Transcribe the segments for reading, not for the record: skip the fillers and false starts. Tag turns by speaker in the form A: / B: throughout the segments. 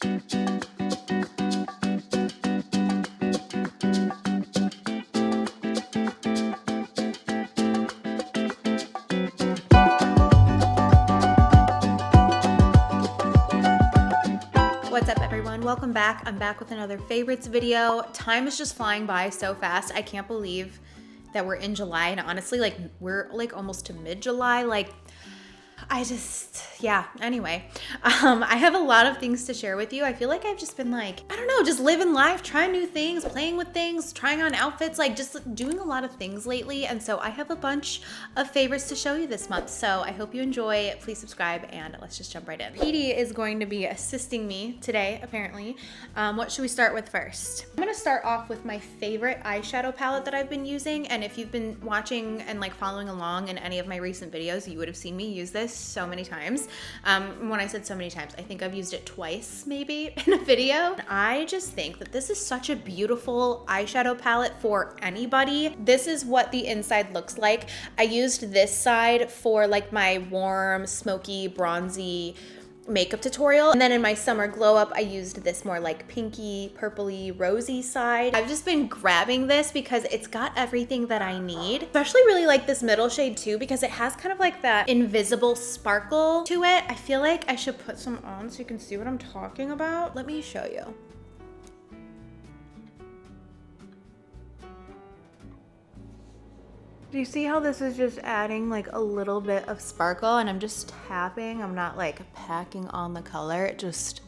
A: What's up, everyone? Welcome back. I'm back with another favorites video. Time is just flying by so fast. I can't believe that we're in July, and honestly, we're almost to mid-July. Anyway, I have a lot of things to share with you. I feel like I've just been just living life, trying new things, playing with things, trying on outfits, just doing a lot of things lately. And so I have a bunch of favorites to show you this month. So I hope you enjoy. Please subscribe and let's just jump right in. Petey is going to be assisting me today, apparently. What should we start with first? I'm gonna start off with my favorite eyeshadow palette that I've been using. And if you've been watching and following along in any of my recent videos, you would have seen me use this so many times. When I said so many times, I think I've used it twice maybe in a video. I just think that this is such a beautiful eyeshadow palette for anybody. This is what the inside looks like. I used this side for my warm, smoky, bronzy makeup tutorial. And then in my summer glow up, I used this more pinky, purpley, rosy side. I've just been grabbing this because it's got everything that I need. Especially really like this middle shade too, because it has kind of that invisible sparkle to it. I feel like I should put some on so you can see what I'm talking about. Let me show you. Do you see how this is just adding a little bit of sparkle, and I'm just tapping, I'm not packing on the color. It just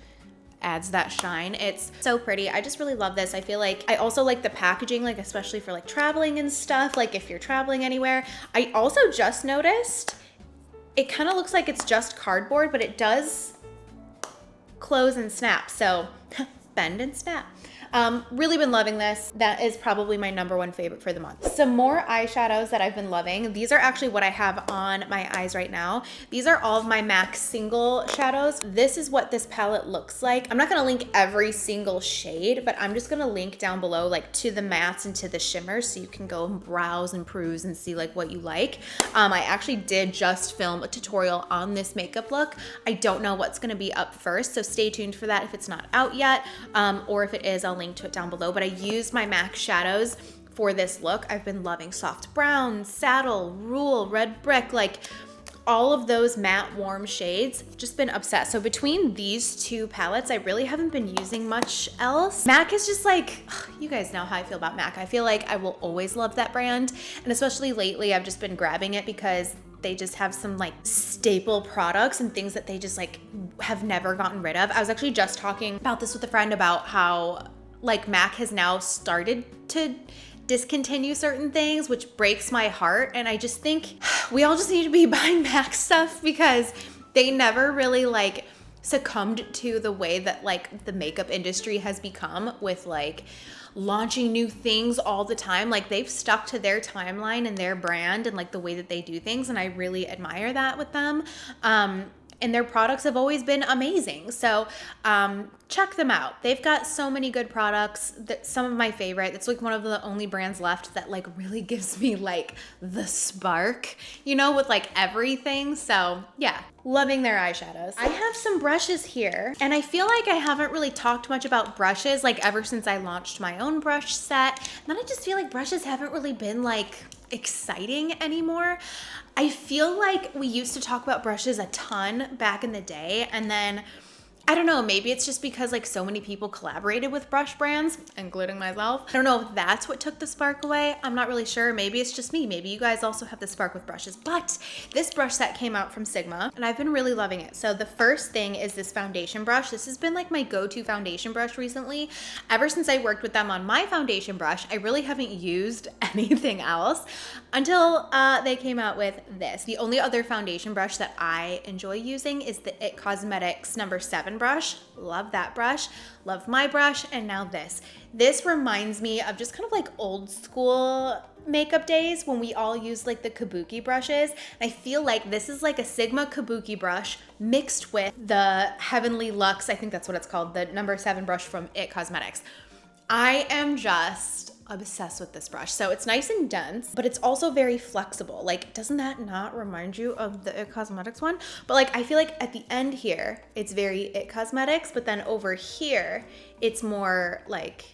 A: adds that shine. It's so pretty. I just really love this. I feel like I also like the packaging, especially for traveling and stuff, if you're traveling anywhere. I also just noticed it kind of looks like it's just cardboard, but it does close and snap. So bend and snap. Really been loving this. That is probably my #1 favorite for the month. Some more eyeshadows that I've been loving. These are actually what I have on my eyes right now. These are all of my MAC single shadows. This is what this palette looks like. I'm not gonna link every single shade, but I'm just gonna link down below to the mattes and to the shimmers so you can go and browse and peruse and see what you like. I actually did just film a tutorial on this makeup look. I don't know what's gonna be up first, so stay tuned for that if it's not out yet, or if it is, I'll link to it down below. But I used my MAC shadows for this look. I've been loving soft brown, saddle, rule, red brick, all of those matte warm shades. Just been obsessed. So between these two palettes, I really haven't been using much else. MAC is just you guys know how I feel about MAC. I feel like I will always love that brand, and especially lately I've just been grabbing it because they just have some staple products and things that they just have never gotten rid of. I was actually just talking about this with a friend about how MAC has now started to discontinue certain things, which breaks my heart. And I just think we all just need to be buying MAC stuff because they never really succumbed to the way that the makeup industry has become with launching new things all the time. They've stuck to their timeline and their brand and the way that they do things, and I really admire that with them. And their products have always been amazing. So check them out. They've got so many good products. That some of my favorite. It's one of the only brands left that really gives me the spark, with everything. So yeah, loving their eyeshadows. I have some brushes here, and I feel like I haven't really talked much about brushes ever since I launched my own brush set. And then I just feel like brushes haven't really been exciting anymore. I feel like we used to talk about brushes a ton back in the day, and then I don't know, maybe it's just because so many people collaborated with brush brands, including myself. I don't know if that's what took the spark away. I'm not really sure. Maybe it's just me. Maybe you guys also have the spark with brushes. But this brush set came out from Sigma, and I've been really loving it. So the first thing is this foundation brush. This has been my go-to foundation brush recently. Ever since I worked with them on my foundation brush, I really haven't used anything else until they came out with this. The only other foundation brush that I enjoy using is the IT Cosmetics #7 brush. Love that brush. Love my brush. And now this. This reminds me of just kind of old school makeup days when we all used the kabuki brushes. I feel like this is a Sigma kabuki brush mixed with the Heavenly Luxe, I think that's what it's called, the #7 brush from IT Cosmetics. I am just obsessed with this brush. So it's nice and dense, but it's also very flexible. Like, doesn't that not remind you of the It Cosmetics one? But like, I feel like at the end here, it's very It Cosmetics, but then over here, it's more like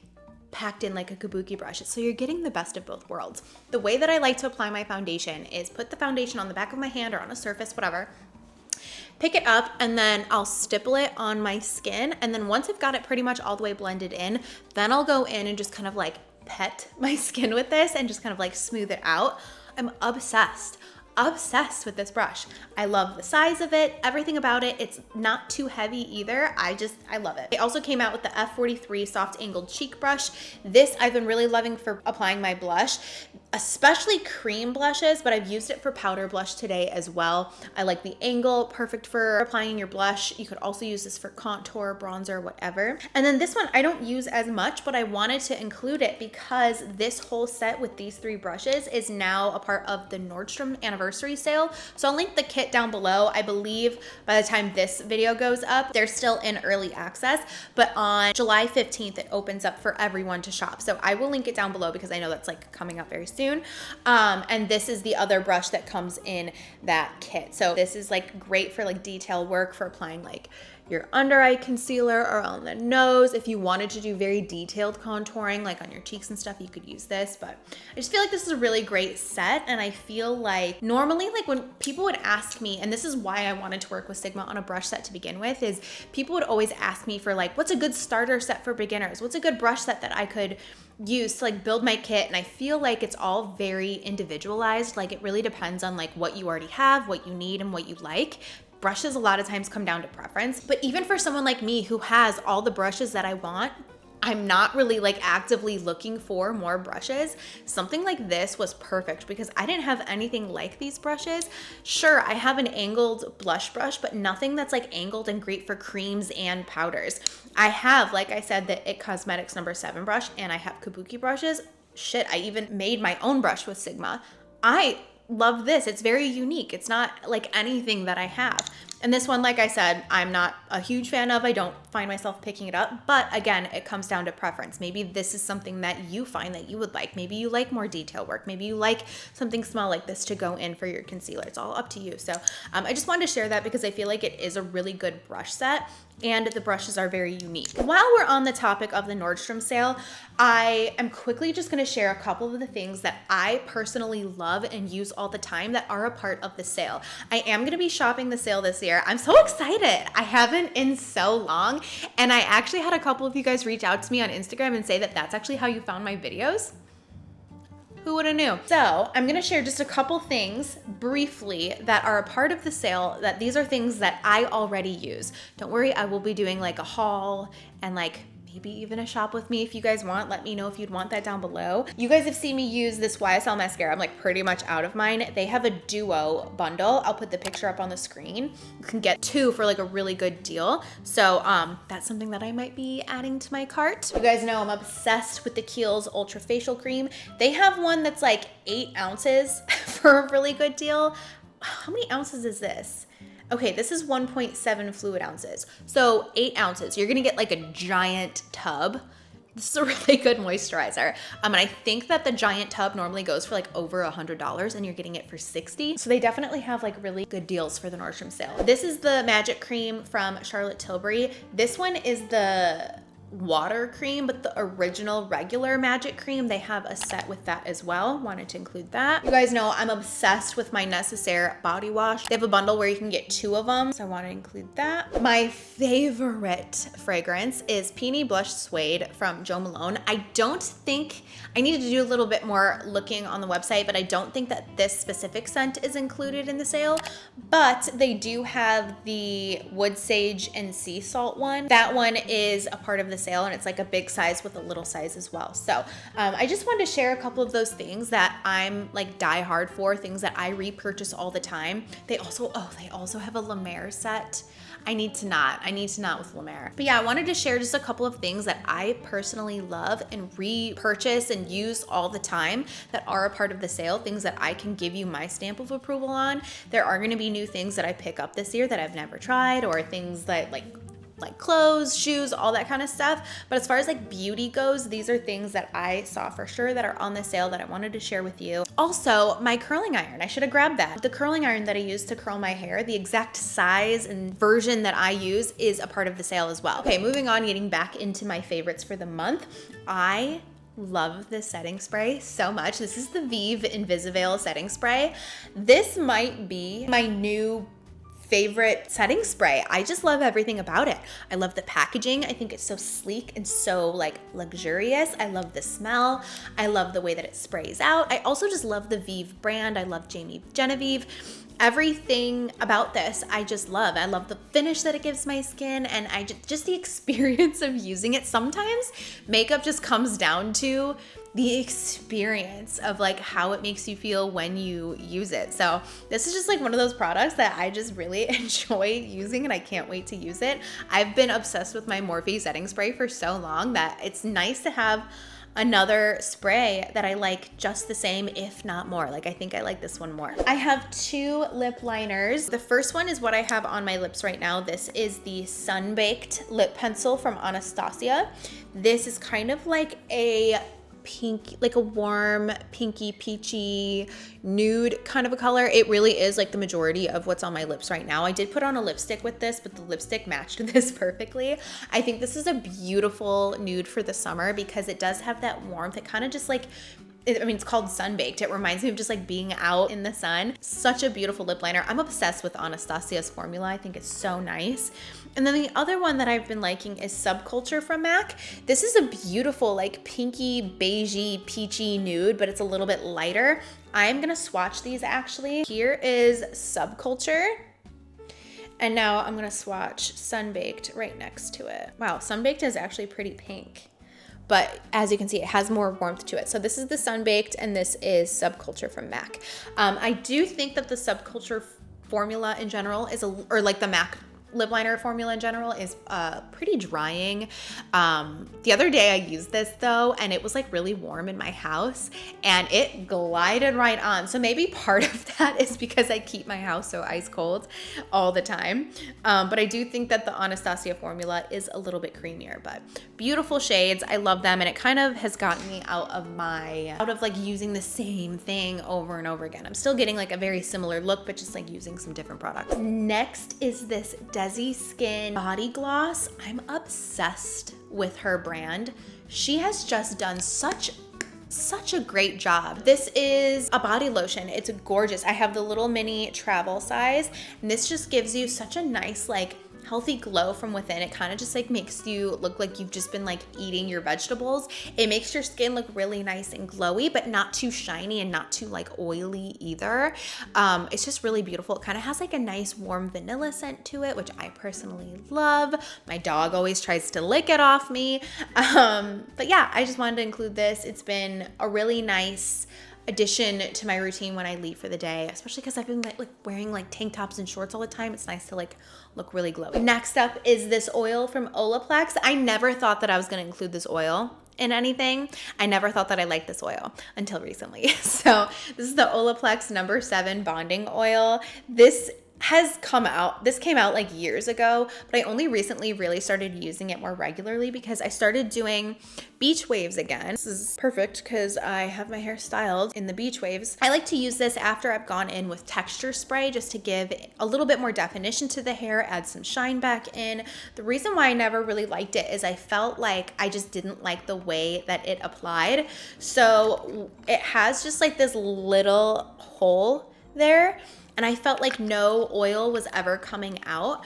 A: packed in like a kabuki brush. So you're getting the best of both worlds. The way that I like to apply my foundation is put the foundation on the back of my hand or on a surface, whatever, pick it up, and then I'll stipple it on my skin. And then once I've got it pretty much all the way blended in, then I'll go in and just kind of like pet my skin with this and just kind of like smooth it out. I'm obsessed with this brush. I love the size of it, everything about it. It's not too heavy either. I love it. They also came out with the F43 soft angled cheek brush. This I've been really loving for applying my blush, especially cream blushes, but I've used it for powder blush today as well. I like the angle, perfect for applying your blush. You could also use this for contour, bronzer, whatever. And then this one I don't use as much, but I wanted to include it because this whole set with these 3 brushes is now a part of the Nordstrom anniversary sale. So I'll link the kit down below. I believe by the time this video goes up, they're still in early access, but on July 15th, it opens up for everyone to shop. So I will link it down below because I know that's like coming up very soon. And this is the other brush that comes in that kit. So this is like great for like detail work, for applying like your under eye concealer or on the nose. If you wanted to do very detailed contouring, like on your cheeks and stuff, you could use this. But I just feel like this is a really great set. And I feel like normally, like when people would ask me, and this is why I wanted to work with Sigma on a brush set to begin with, is people would always ask me for like, what's a good starter set for beginners? What's a good brush set that I could use to like build my kit? And I feel like it's all very individualized. Like it really depends on like what you already have, what you need, and what you like. Brushes a lot of times come down to preference, but even for someone like me who has all the brushes that I want, I'm not really like actively looking for more brushes. Something like this was perfect because I didn't have anything like these brushes. Sure, I have an angled blush brush, but nothing that's like angled and great for creams and powders. I have, like I said, the It Cosmetics number 7 brush, and I have kabuki brushes. Shit, I even made my own brush with Sigma. I love this. It's very unique. It's not like anything that I have. And this one, like I said, I'm not a huge fan of. I don't find myself picking it up, but again, it comes down to preference. Maybe this is something that you find that you would like. Maybe you like more detail work. Maybe you like something small like this to go in for your concealer. It's all up to you. So I just wanted to share that because I feel like it is a really good brush set, and the brushes are very unique. While we're on the topic of the Nordstrom sale, I am quickly just gonna share a couple of the things that I personally love and use all the time that are a part of the sale. I am gonna be shopping the sale this year. I'm so excited. I haven't in so long, and I actually had a couple of you guys reach out to me on Instagram and say that that's actually how you found my videos. Who would have knew? So I'm gonna share just a couple things briefly that are a part of the sale, that these are things that I already use. Don't worry, I will be doing like a haul and like maybe even a shop with me if you guys want. Let me know if you'd want that down below. You guys have seen me use this YSL mascara. I'm like pretty much out of mine. They have a duo bundle. I'll put the picture up on the screen. You can get 2 for like a really good deal. So that's something that I might be adding to my cart. You guys know I'm obsessed with the Kiehl's Ultra Facial Cream. They have one that's like 8 ounces for a really good deal. How many ounces is this? Okay, this is 1.7 fluid ounces. So 8 ounces. You're gonna get like a giant tub. This is a really good moisturizer. And I think that the giant tub normally goes for like over $100 and you're getting it for $60. So they definitely have like really good deals for the Nordstrom sale. This is the Magic Cream from Charlotte Tilbury. This one is the water cream, but the original regular Magic Cream, they have a set with that as well. Wanted to include that. You guys know I'm obsessed with my Necessaire body wash. They have a bundle where you can get 2 of them, so I want to include that. My favorite fragrance is Peony Blush Suede from Jo Malone. I don't think, I needed to do a little bit more looking on the website, but I don't think that this specific scent is included in the sale, but they do have the Wood Sage and Sea Salt one. That one is a part of the sale, and it's like a big size with a little size as well. So I just wanted to share a couple of those things that I'm like die hard for, things that I repurchase all the time. They also have a La Mer set. I need to not with La Mer. But yeah, I wanted to share just a couple of things that I personally love and repurchase and use all the time that are a part of the sale, things that I can give you my stamp of approval on. There are gonna be new things that I pick up this year that I've never tried, or things that like like clothes, shoes, all that kind of stuff. But as far as like beauty goes, these are things that I saw for sure that are on the sale that I wanted to share with you. Also, my curling iron, I should have grabbed that. The curling iron that I use to curl my hair, the exact size and version that I use is a part of the sale as well. Okay, moving on, getting back into my favorites for the month. I love this setting spray so much. This is the Vive Invisiveil setting spray. This might be my new favorite setting spray. I just love everything about it. I love the packaging. I think it's so sleek and so like luxurious. I love the smell. I love the way that it sprays out. I also just love the Vive brand. I love Jamie Genevieve. Everything about this I just love. I love the finish that it gives my skin, and I just the experience of using it. Sometimes makeup just comes down to the experience of like how it makes you feel when you use it. So this is just like one of those products that I just really enjoy using, and I can't wait to use it. I've been obsessed with my Morphe setting spray for so long that it's nice to have another spray that I like just the same, if not more. Like I think I like this one more. I have two lip liners. The first one is what I have on my lips right now. This is the Sun Baked lip pencil from Anastasia. This is kind of like a pink, like a warm pinky peachy nude kind of a color. It really is like the majority of what's on my lips right now. I did put on a lipstick with this, but the lipstick matched this perfectly. I think this is a beautiful nude for the summer because it does have that warmth. It kind of just like, I mean, it's called Sun Baked. It reminds me of just like being out in the sun. Such a beautiful lip liner. I'm obsessed with Anastasia's formula. I think it's so nice. And then the other one that I've been liking is Subculture from MAC. This is a beautiful like pinky, beigey, peachy nude, but it's a little bit lighter. I'm gonna swatch these actually. Here is Subculture. And now I'm gonna swatch Sun Baked right next to it. Wow, Sun Baked is actually pretty pink. But as you can see, it has more warmth to it. So this is the Sun Baked and this is Subculture from MAC. I do think that the Subculture formula in general is, or like the MAC lip liner formula in general is pretty drying. The other day I used this though, and it was like really warm in my house and it glided right on. So maybe part of that is because I keep my house so ice cold all the time. But I do think that the Anastasia formula is a little bit creamier, but beautiful shades. I love them. And it kind of has gotten me out of like using the same thing over and over again. I'm still getting like a very similar look, but just like using some different products. Next is this Desi Skin body gloss. I'm obsessed with her brand. She has just done such a great job. This is a body lotion. It's gorgeous. I have the little mini travel size, and this just gives you such a nice like healthy glow from within. It kind of just like makes you look like you've just been like eating your vegetables. It makes your skin look really nice and glowy, but not too shiny and not too like oily either. It's just really beautiful. It kind of has like a nice warm vanilla scent to it, which I personally love. My dog always tries to lick it off me. But yeah, I just wanted to include this. It's been a really nice addition to my routine when I leave for the day, especially because I've been like wearing like tank tops and shorts all the time. It's nice to like look really glowy. Next up is this oil from Olaplex. I never thought that I was going to include this oil in anything. I never thought that I liked this oil until recently. So this is the Olaplex No. 7 Bonding Oil. This came out like years ago, but I only recently really started using it more regularly because I started doing beach waves again. This is perfect because I have my hair styled in the beach waves. I like to use this after I've gone in with texture spray just to give a little bit more definition to the hair, add some shine back in. The reason why I never really liked it is I felt like I just didn't like the way that it applied. So it has just like this little hole there, and I felt like no oil was ever coming out,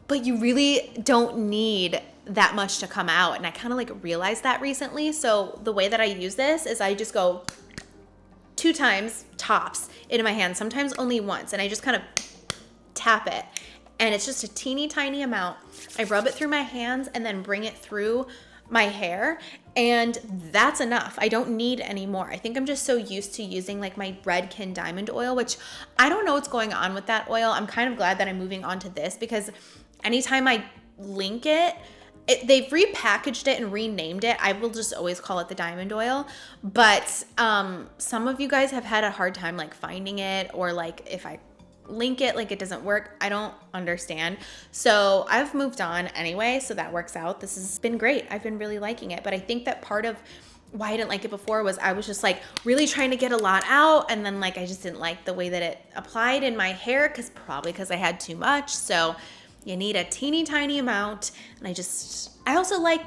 A: but you really don't need that much to come out. And I kind of like realized that recently. So the way that I use this is I just go 2 times tops into my hand, sometimes only once. And I just kind of tap it. And it's just a teeny tiny amount. I rub it through my hands and then bring it through my hair, and that's enough. I don't need any more. I think I'm just so used to using like my Redken Diamond Oil, which I don't know what's going on with that oil. I'm kind of glad that I'm moving on to this because anytime I link it, they've repackaged it and renamed it. I will just always call it the Diamond Oil, but some of you guys have had a hard time like finding it, or like if I link it, like it doesn't work. I don't understand. So I've moved on anyway, so that works out. This has been great. I've been really liking it. But I think that part of why I didn't like it before was I was just like really trying to get a lot out, and then like I just didn't like the way that it applied in my hair, probably because I had too much. So you need a teeny tiny amount. And I also like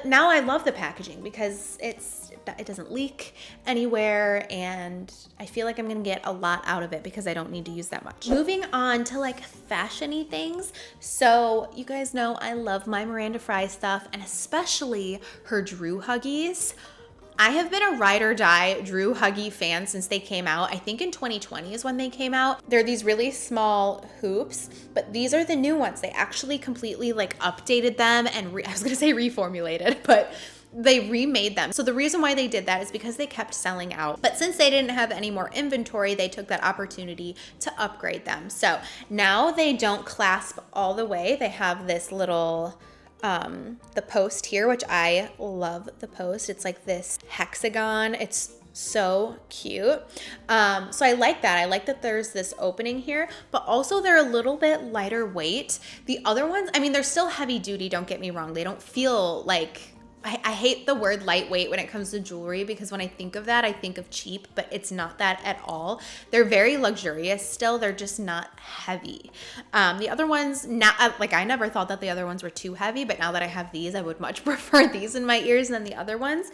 A: now I love the packaging because it doesn't leak anywhere, and I feel like I'm gonna get a lot out of it because I don't need to use that much. Moving on to like fashion-y things. So you guys know I love my Miranda Fry stuff, and especially her Drew Huggies. I have been a ride or die Drew Huggy fan since they came out. I think in 2020 is when they came out. They're these really small hoops, but these are the new ones. They actually completely like updated them and I was gonna say reformulated, but they remade them. So the reason why they did that is because they kept selling out. But since they didn't have any more inventory, they took that opportunity to upgrade them. So now they don't clasp all the way. They have this little the post here, which I love the post. It's like this hexagon. It's so cute. So I like that. I like that there's this opening here, but also they're a little bit lighter weight. The other ones, I mean, they're still heavy duty, don't get me wrong. They don't feel like, I hate the word lightweight when it comes to jewelry, because when I think of that, I think of cheap, but it's not that at all. They're very luxurious still. They're just not heavy. The other ones, like I never thought that the other ones were too heavy, but now that I have these, I would much prefer these in my ears than the other ones.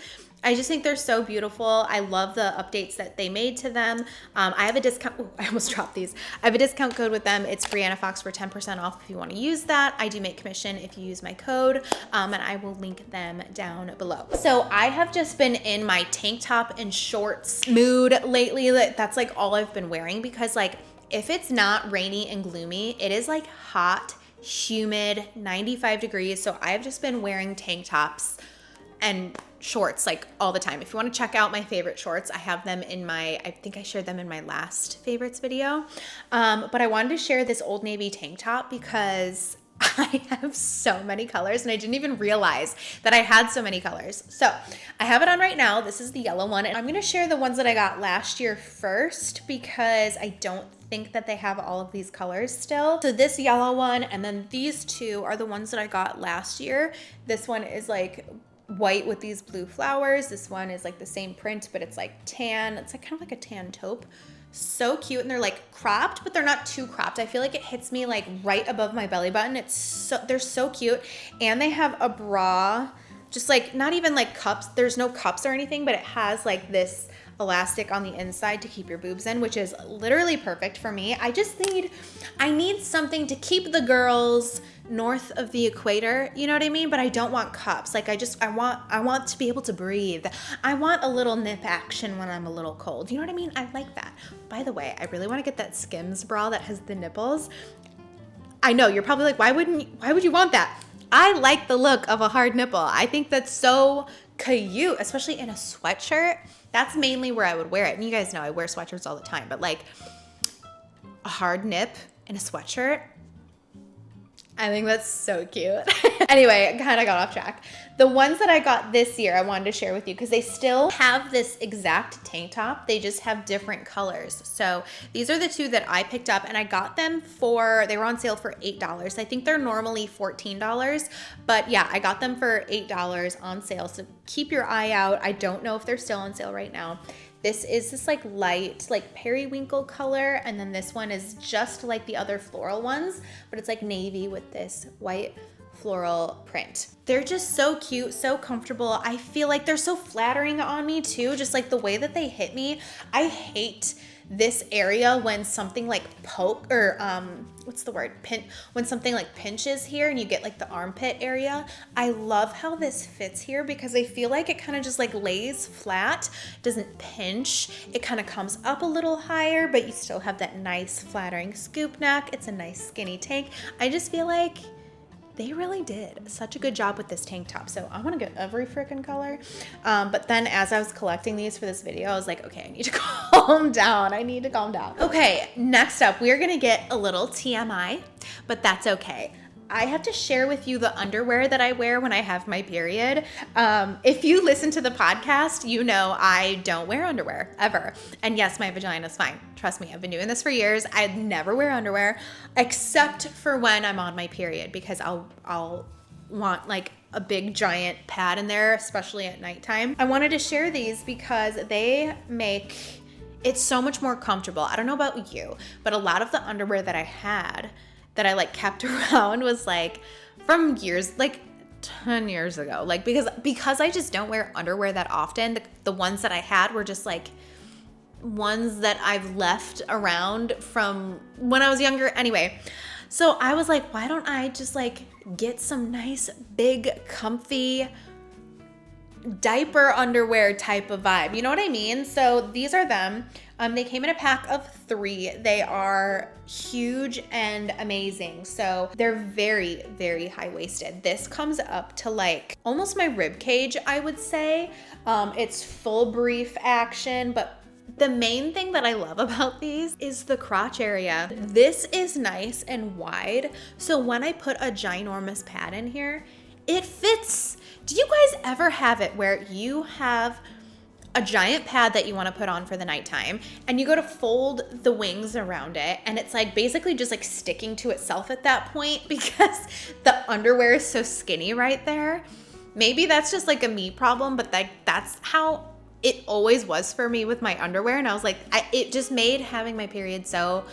A: I just think they're so beautiful. I love the updates that they made to them. I have a discount. Ooh, I almost dropped these. I have a discount code with them. It's Brianna Fox for 10% off if you want to use that. I do make commission if you use my code, and I will link them down below. So I have just been in my tank top and shorts mood lately. That's like all I've been wearing, because like if it's not rainy and gloomy, it is like hot, humid, 95 degrees. So I've just been wearing tank tops and shorts like all the time. If you want to check out my favorite shorts, I have them in I think I shared them in my last favorites video. But I wanted to share this Old Navy tank top because I have so many colors, and I didn't even realize that I had so many colors. So I have it on right now. This is the yellow one, and I'm going to share the ones that I got last year first, because I don't think that they have all of these colors still. So this yellow one, and then these two are the ones that I got last year. This one is like white with these blue flowers. This one is like the same print, but it's like tan. It's like kind of like a tan taupe. So cute. And they're like cropped, but they're not too cropped. I feel like it hits me like right above my belly button. They're so cute. And they have a bra, just like not even like cups. There's no cups or anything, but it has like this elastic on the inside to keep your boobs in, which is literally perfect for me. I need something to keep the girls north of the equator, you know what I mean? But I don't want cups. Like I want to be able to breathe. I want a little nip action when I'm a little cold. You know what I mean? I like that. By the way, I really want to get that Skims bra that has the nipples. I know you're probably like, why would you want that? I like the look of a hard nipple. I think that's so cute, especially in a sweatshirt. That's mainly where I would wear it. And you guys know I wear sweatshirts all the time, but like a hard nip in a sweatshirt, I think that's so cute. Anyway, I kind of got off track. The ones that I got this year, I wanted to share with you because they still have this exact tank top. They just have different colors. So these are the two that I picked up, and I got them they were on sale for $8. I think they're normally $14, but yeah, I got them for $8 on sale. So keep your eye out. I don't know if they're still on sale right now. This is this like light, like periwinkle color. And then this one is just like the other floral ones, but it's like navy with this white floral print. They're just so cute, so comfortable. I feel like they're so flattering on me too, just like the way that they hit me. I hate this area when something like when something like pinches here and you get like the armpit area. I love how this fits here because I feel like it kind of just like lays flat, doesn't pinch. It kind of comes up a little higher, but you still have that nice flattering scoop neck. It's a nice skinny tank. I just feel like they really did such a good job with this tank top. So I want to get every freaking color. But then as I was collecting these for this video, I was like, okay, I need to calm down. I need to calm down. Okay, next up, we're going to get a little TMI, but that's okay. I have to share with you the underwear that I wear when I have my period. If you listen to the podcast, you know I don't wear underwear ever. And yes, my vagina is fine. Trust me, I've been doing this for years. I never wear underwear except for when I'm on my period, because I'll want like a big giant pad in there, especially at nighttime. I wanted to share these because they make it so much more comfortable. I don't know about you, but a lot of the underwear that I had that I like kept around was like from years, like 10 years ago. Like because I just don't wear underwear that often, the ones that I had were just like ones that I've left around from when I was younger. Anyway, so I was like, why don't I just like get some nice big comfy diaper underwear type of vibe, you know what I mean? So these are them. They came in a pack of 3. They are huge and amazing. So they're very, very high-waisted. This comes up to like almost my rib cage, I would say. It's full brief action, but the main thing that I love about these is the crotch area. This is nice and wide. So when I put a ginormous pad in here, it fits. Do you guys ever have it where you have a giant pad that you want to put on for the nighttime and you go to fold the wings around it and it's like basically just like sticking to itself at that point because the underwear is so skinny right there? Maybe that's just like a me problem, but that's how it always was for me with my underwear. And I was like, it just made having my period so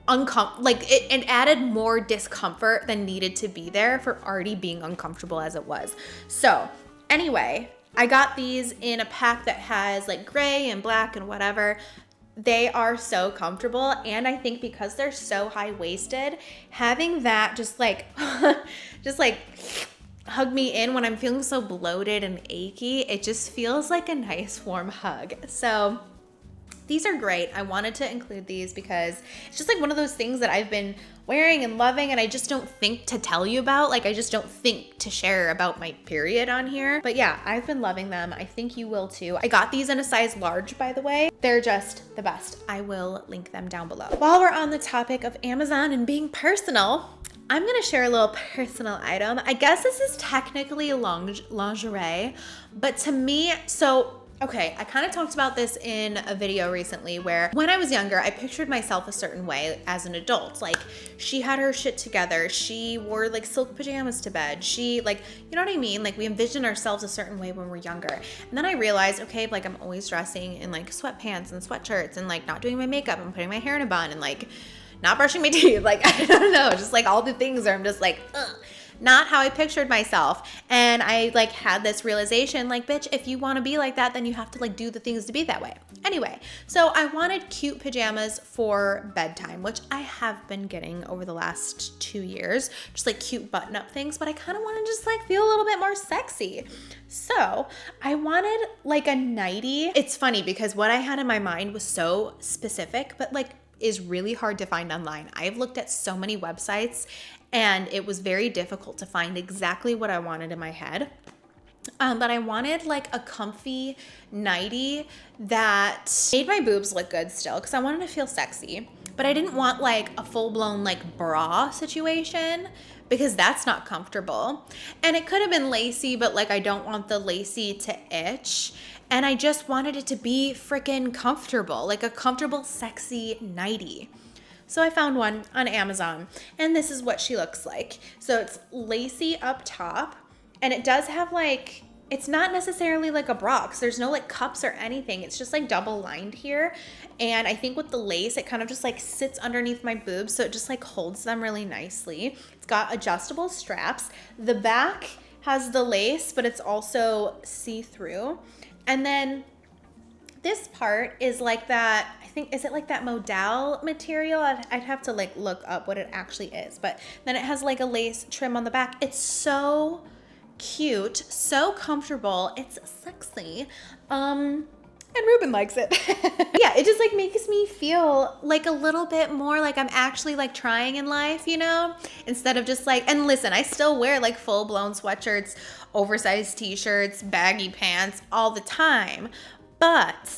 A: uncomfortable, like it added more discomfort than needed to be there for already being uncomfortable as it was. So anyway, I got these in a pack that has like gray and black and whatever. They are so comfortable, and I think because they're so high-waisted, having that just like hug me in when I'm feeling so bloated and achy, it just feels like a nice warm hug. So these are great. I wanted to include these because it's just like one of those things that I've been wearing and loving, and I just don't think to tell you about. Like I just don't think to share about my period on here. But yeah, I've been loving them. I think you will too. I got these in a size large, by the way. They're just the best. I will link them down below. While we're on the topic of Amazon and being personal, I'm gonna share a little personal item. I guess this is technically lingerie, but to me, okay, I kind of talked about this in a video recently where when I was younger, I pictured myself a certain way as an adult. Like she had her shit together. She wore like silk pajamas to bed. She like, you know what I mean? Like we envision ourselves a certain way when we're younger. And then I realized, okay, like I'm always dressing in like sweatpants and sweatshirts and like not doing my makeup and putting my hair in a bun and like not brushing my teeth. Like, I don't know, just like all the things where I'm just like, ugh. Not how I pictured myself. And I like had this realization like, bitch, if you want to be like that, then you have to like do the things to be that way. Anyway, so I wanted cute pajamas for bedtime, which I have been getting over the last 2 years, just like cute button up things, but I kind of want to just like feel a little bit more sexy. So I wanted like a nightie. It's funny because what I had in my mind was so specific, but like is really hard to find online. I've looked at so many websites and it was very difficult to find exactly what I wanted in my head. But I wanted like a comfy nightie that made my boobs look good still because I wanted to feel sexy. But I didn't want like a full-blown like bra situation because that's not comfortable. And it could have been lacy, but like I don't want the lacy to itch. And I just wanted it to be freaking comfortable, like a comfortable, sexy nightie. So I found one on Amazon, and this is what she looks like. So it's lacy up top, and it does have like, it's not necessarily like a bra because there's no like cups or anything. It's just like double lined here. And I think with the lace, it kind of just like sits underneath my boobs. So it just like holds them really nicely. It's got adjustable straps. The back has the lace, but it's also see-through. And then this part is like that, I think, is it like that modal material? I'd have to like look up what it actually is. But then it has like a lace trim on the back. It's so cute, so comfortable. It's sexy. And Ruben likes it. Yeah, it just like makes me feel like a little bit more like I'm actually like trying in life, you know, instead of just like, and listen, I still wear like full blown sweatshirts, oversized t-shirts, baggy pants all the time. But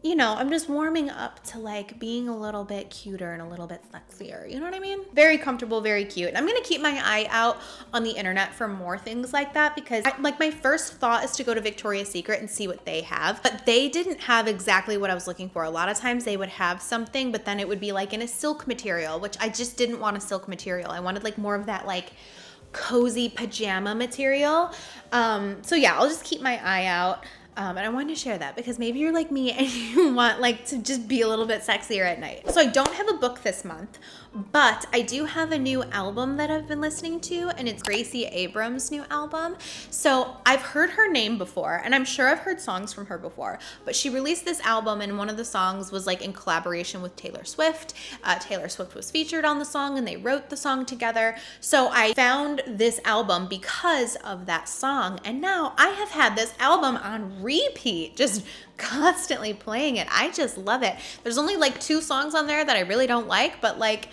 A: you know, I'm just warming up to like being a little bit cuter and a little bit sexier. You know what I mean? Very comfortable, very cute. And I'm gonna keep my eye out on the internet for more things like that because like my first thought is to go to Victoria's Secret and see what they have. But they didn't have exactly what I was looking for. A lot of times they would have something, but then it would be like in a silk material, which I just didn't want a silk material. I wanted like more of that like cozy pajama material. So yeah, I'll just keep my eye out. And I wanted to share that because maybe you're like me and you want like to just be a little bit sexier at night. So I don't have a book this month, but I do have a new album that I've been listening to, and it's Gracie Abrams' new album. So I've heard her name before, and I'm sure I've heard songs from her before, but she released this album and one of the songs was like in collaboration with Taylor Swift. Taylor Swift was featured on the song and they wrote the song together. So I found this album because of that song, and now I have had this album on repeat, just constantly playing it. I just love it. There's only like 2 songs on there that I really don't like, but like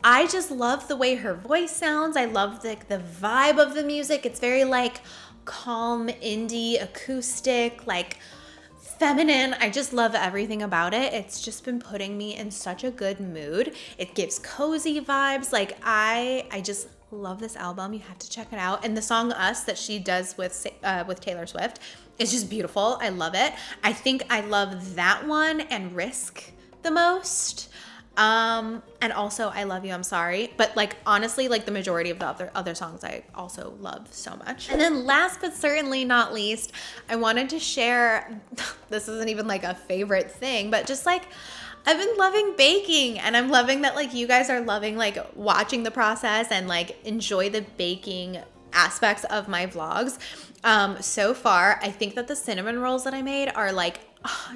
A: I just love the way her voice sounds. I love the vibe of the music. It's very like calm indie acoustic, like feminine. I just love everything about it. It's just been putting me in such a good mood. It gives cozy vibes. Like I just love this album. You have to check it out. And the song Us that she does with Taylor Swift is just beautiful. I love it. I think I love that one and Risk the most. And also I Love You, I'm Sorry. But like honestly, like the majority of the other songs I also love so much. And then last but certainly not least, I wanted to share, this isn't even like a favorite thing, but just like I've been loving baking, and I'm loving that like you guys are loving like watching the process and like enjoy the baking aspects of my vlogs. So far, I think that the cinnamon rolls that I made are like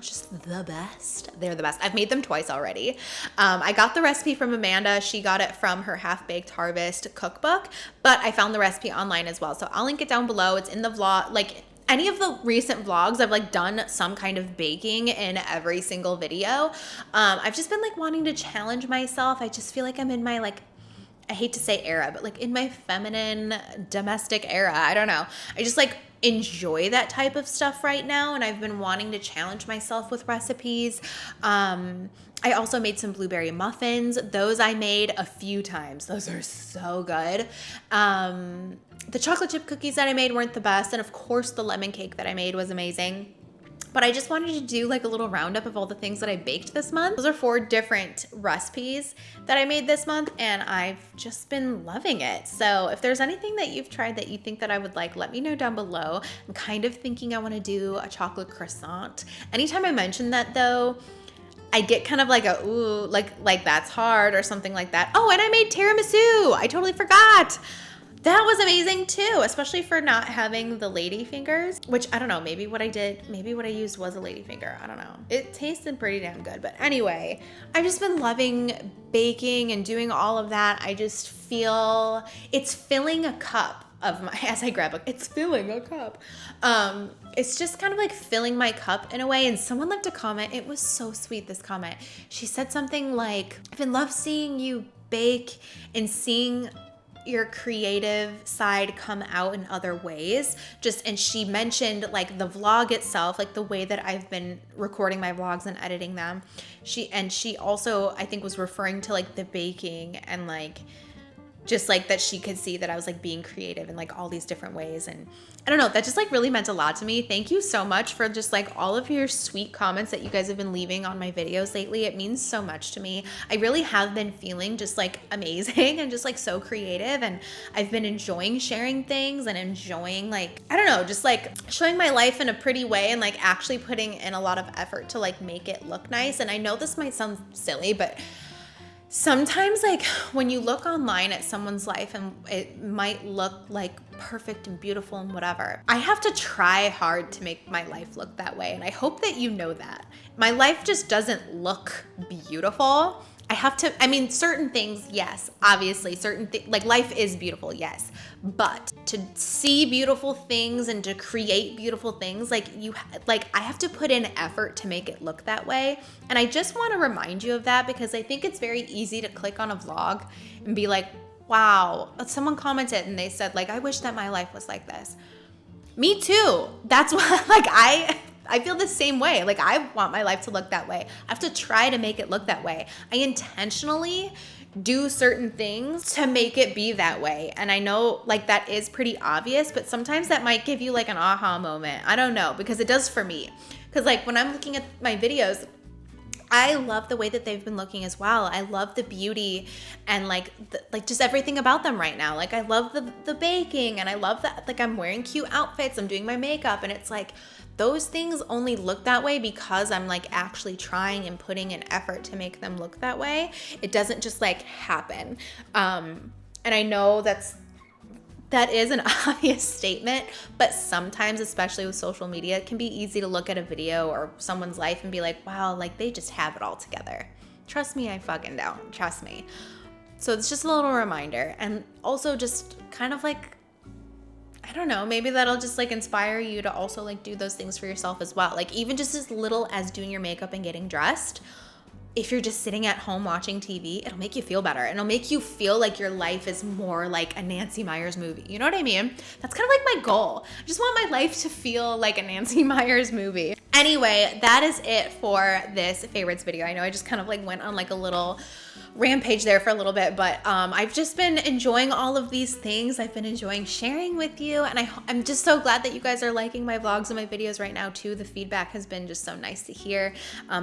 A: just the best. They're the best. I've made them twice already. I got the recipe from Amanda. She got it from her Half-Baked Harvest cookbook, but I found the recipe online as well. So I'll link it down below. It's in the vlog. Like any of the recent vlogs, I've like done some kind of baking in every single video. I've just been like wanting to challenge myself. I just feel like I'm in my like, I hate to say era, but like in my feminine domestic era. I don't know. I just like enjoy that type of stuff right now, and I've been wanting to challenge myself with recipes. I also made some blueberry muffins. Those I made a few times. Those are so good. The chocolate chip cookies that I made weren't the best, and of course the lemon cake that I made was amazing. But I just wanted to do like a little roundup of all the things that I baked this month. Those are 4 different recipes that I made this month, and I've just been loving it. So if there's anything that you've tried that you think that I would like, let me know down below. I'm kind of thinking I want to do a chocolate croissant. Anytime I mention that though, I get kind of like a, ooh, like that's hard or something like that. Oh, and I made tiramisu. I totally forgot. That was amazing too, especially for not having the lady fingers, which I don't know, maybe what I used was a lady finger. I don't know. It tasted pretty damn good. But anyway, I've just been loving baking and doing all of that. I just feel it's filling a cup of my, as I grab it, it's filling a cup. It's just kind of like filling my cup in a way. And someone left a comment. It was so sweet, this comment. She said something like, I've been love seeing you bake and seeing your creative side come out in other ways. And she mentioned like the vlog itself, like the way that I've been recording my vlogs and editing them. She also, I think, was referring to like the baking and like just like that she could see that I was like being creative in like all these different ways. And I don't know, that just like really meant a lot to me. Thank you so much for just like all of your sweet comments that you guys have been leaving on my videos lately. It means so much to me. I really have been feeling just like amazing and just like so creative, and I've been enjoying sharing things and enjoying like, I don't know, just like showing my life in a pretty way and like actually putting in a lot of effort to like make it look nice. And I know this might sound silly, but sometimes like when you look online at someone's life and it might look like perfect and beautiful and whatever, I have to try hard to make my life look that way. And I hope that you know that. My life just doesn't look beautiful. I mean, certain things, yes, obviously, like life is beautiful, yes. But to see beautiful things and to create beautiful things, like I have to put in effort to make it look that way. And I just want to remind you of that because I think it's very easy to click on a vlog and be like, wow, someone commented and they said like, I wish that my life was like this. Me too. That's why like I feel the same way. Like, I want my life to look that way. I have to try to make it look that way. I intentionally do certain things to make it be that way. And I know like that is pretty obvious, but sometimes that might give you like an aha moment. I don't know, because it does for me. Because like when I'm looking at my videos, I love the way that they've been looking as well. I love the beauty and like just everything about them right now. Like I love the baking, and I love that like I'm wearing cute outfits, I'm doing my makeup, and it's like those things only look that way because I'm like actually trying and putting an effort to make them look that way. It doesn't just like happen. And I know that is an obvious statement, but sometimes, especially with social media, it can be easy to look at a video or someone's life and be like, wow, like they just have it all together. Trust me, I fucking don't. Trust me. So it's just a little reminder. And also just kind of like, I don't know, maybe that'll just like inspire you to also like do those things for yourself as well. Like even just as little as doing your makeup and getting dressed. If you're just sitting at home watching TV, it'll make you feel better. And it'll make you feel like your life is more like a Nancy Meyers movie. You know what I mean? That's kind of like my goal. I just want my life to feel like a Nancy Meyers movie. Anyway, that is it for this favorites video. I know I just kind of like went on like a little rampage there for a little bit, but I've just been enjoying all of these things. I've been enjoying sharing with you, and I'm just so glad that you guys are liking my vlogs and my videos right now too. The feedback has been just so nice to hear.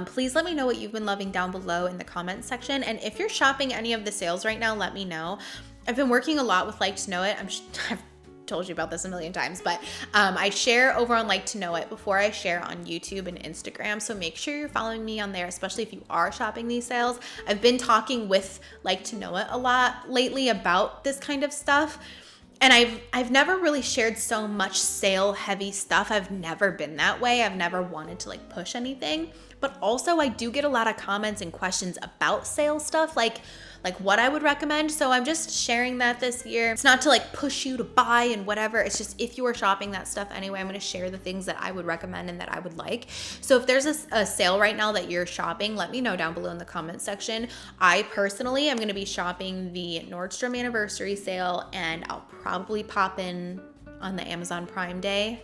A: Please let me know what you've been loving down below in the comments section, and if you're shopping any of the sales right now, let me know. I've been working a lot with Like to Know It. I've told you about this a million times, but I share over on Like to Know It before I share on YouTube and Instagram, so make sure you're following me on there, especially if you are shopping these sales. I've been talking with Like to Know It a lot lately about this kind of stuff, and I've never really shared so much sale heavy stuff. I've never been that way. I've never wanted to like push anything, but also I do get a lot of comments and questions about sale stuff, like what I would recommend. So I'm just sharing that this year. It's not to like push you to buy and whatever. It's just if you are shopping that stuff anyway, I'm going to share the things that I would recommend and that I would like. So if there's a sale right now that you're shopping, let me know down below in the comments section. I personally am going to be shopping the Nordstrom anniversary sale, and I'll probably pop in on the Amazon Prime Day.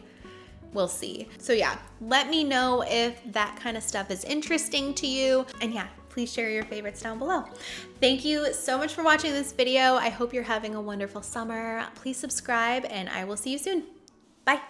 A: We'll see. So yeah, let me know if that kind of stuff is interesting to you. And yeah, please share your favorites down below. Thank you so much for watching this video. I hope you're having a wonderful summer. Please subscribe, and I will see you soon. Bye.